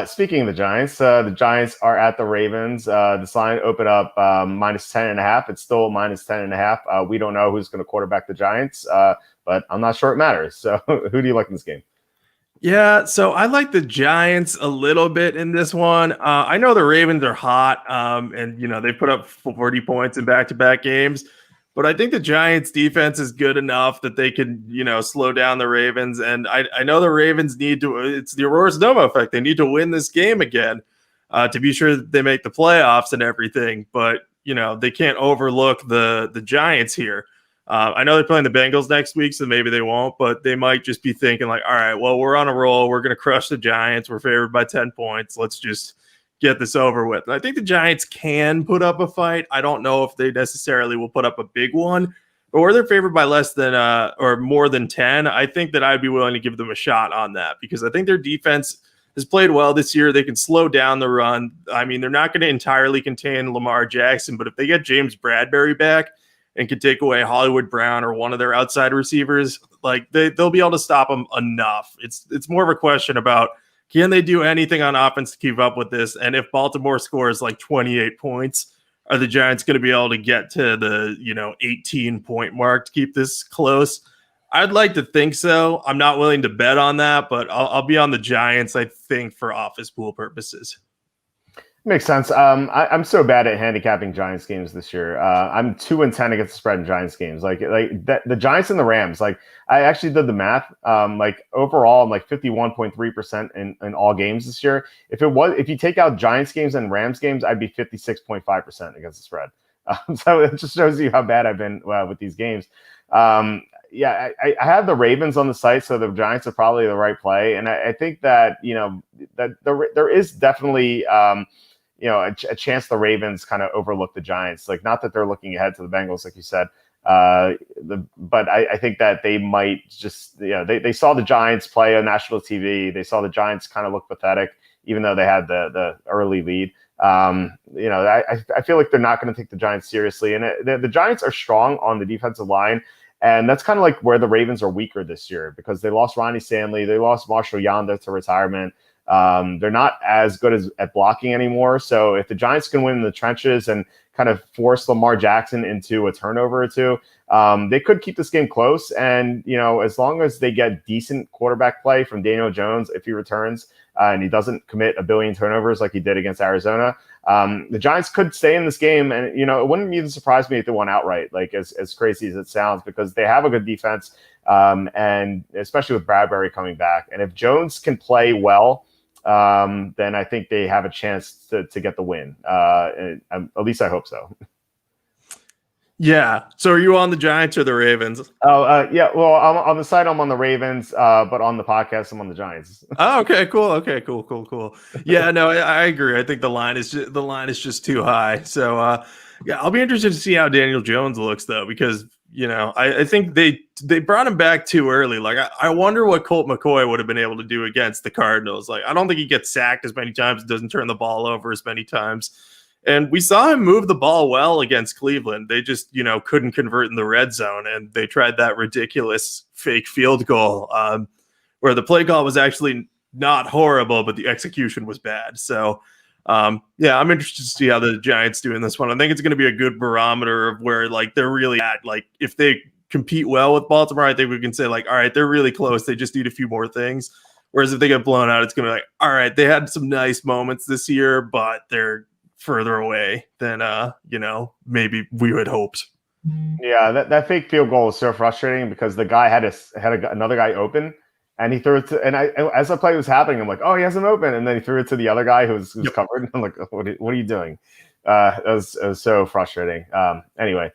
Speaking of the Giants are at the Ravens. This line opened up minus 10.5. It's still minus 10.5. We don't know who's going to quarterback the Giants, but I'm not sure it matters. So who do you like in this game? Yeah, so I like the Giants a little bit in this one. I know the Ravens are hot, and they put up 40 points in back-to-back games, but I think the Giants' defense is good enough that they can, slow down the Ravens. And I know the Ravens need to. It's the Aurora Sonoma effect. They need to win this game again to be sure that they make the playoffs and everything. But they can't overlook the Giants here. I know they're playing the Bengals next week, so maybe they won't, but they might just be thinking like, all right, well, we're on a roll. We're going to crush the Giants. We're favored by 10 points. Let's just get this over with. And I think the Giants can put up a fight. I don't know if they necessarily will put up a big one, but where they're favored by less than or more than 10, I think that I'd be willing to give them a shot on that because I think their defense has played well this year. They can slow down the run. I mean, they're not going to entirely contain Lamar Jackson, but if they get James Bradbury back, and can take away Hollywood Brown or one of their outside receivers, like they'll be able to stop them enough. It's more of a question about can they do anything on offense to keep up with this? And if Baltimore scores like 28 points, are the Giants going to be able to get to the 18-point mark to keep this close? I'd like to think so. I'm not willing to bet on that, but I'll be on the Giants, I think, for office pool purposes. Makes sense. I'm so bad at handicapping Giants games this year. I'm 2-10 against the spread in Giants games. Like the Giants and the Rams. Like I actually did the math. Like overall, I'm like 51.3% in all games this year. If you take out Giants games and Rams games, I'd be 56.5% against the spread. So it just shows you how bad I've been with these games. Yeah, I have the Ravens on the site, so the Giants are probably the right play, and I think that that there is definitely. A chance the Ravens kind of overlook the Giants. Like, not that they're looking ahead to the Bengals, like you said, but I think that they might just, they saw the Giants play on national TV. They saw the Giants kind of look pathetic, even though they had the early lead. I feel like they're not going to take the Giants seriously. And the Giants are strong on the defensive line. And that's kind of like where the Ravens are weaker this year because they lost Ronnie Stanley. They lost Marshall Yonder to retirement. They're not as good at blocking anymore. So if the Giants can win in the trenches and kind of force Lamar Jackson into a turnover or two, they could keep this game close. And, as long as they get decent quarterback play from Daniel Jones, if he returns and he doesn't commit a billion turnovers like he did against Arizona, the Giants could stay in this game. And, it wouldn't even surprise me if they won outright, like as crazy as it sounds, because they have a good defense. And especially with Bradbury coming back. And if Jones can play well, then I think they have a chance to get the win. At least I hope so. Yeah. So are you on the Giants or the Ravens? Yeah. Well, I'm on the site. I'm on the Ravens, but on the podcast, I'm on the Giants. Oh, okay. Cool. Okay. Cool. Yeah. No, I agree. I think the line is just too high. So, yeah, I'll be interested to see how Daniel Jones looks though, because I think they brought him back too early. Like I wonder what Colt McCoy would have been able to do against the Cardinals. Like I don't think he gets sacked as many times, doesn't turn the ball over as many times. And we saw him move the ball well against Cleveland. They just, couldn't convert in the red zone. And they tried that ridiculous fake field goal where the play call was actually not horrible, but the execution was bad. So, yeah, I'm interested to see how the Giants do in this one. I think it's going to be a good barometer of where like they're really at. Like if they compete well with Baltimore, I think we can say like, all right, they're really close. They just need a few more things. Whereas if they get blown out, it's going to be like, all right, they had some nice moments this year, but they're further away than maybe we had hoped. Yeah, that fake field goal is so frustrating because the guy had another guy open. And he threw it to, and as the play was happening, I'm like, oh, he has him open. And then he threw it to the other guy who's covered. I'm like, what are you doing? It was so frustrating. Anyway,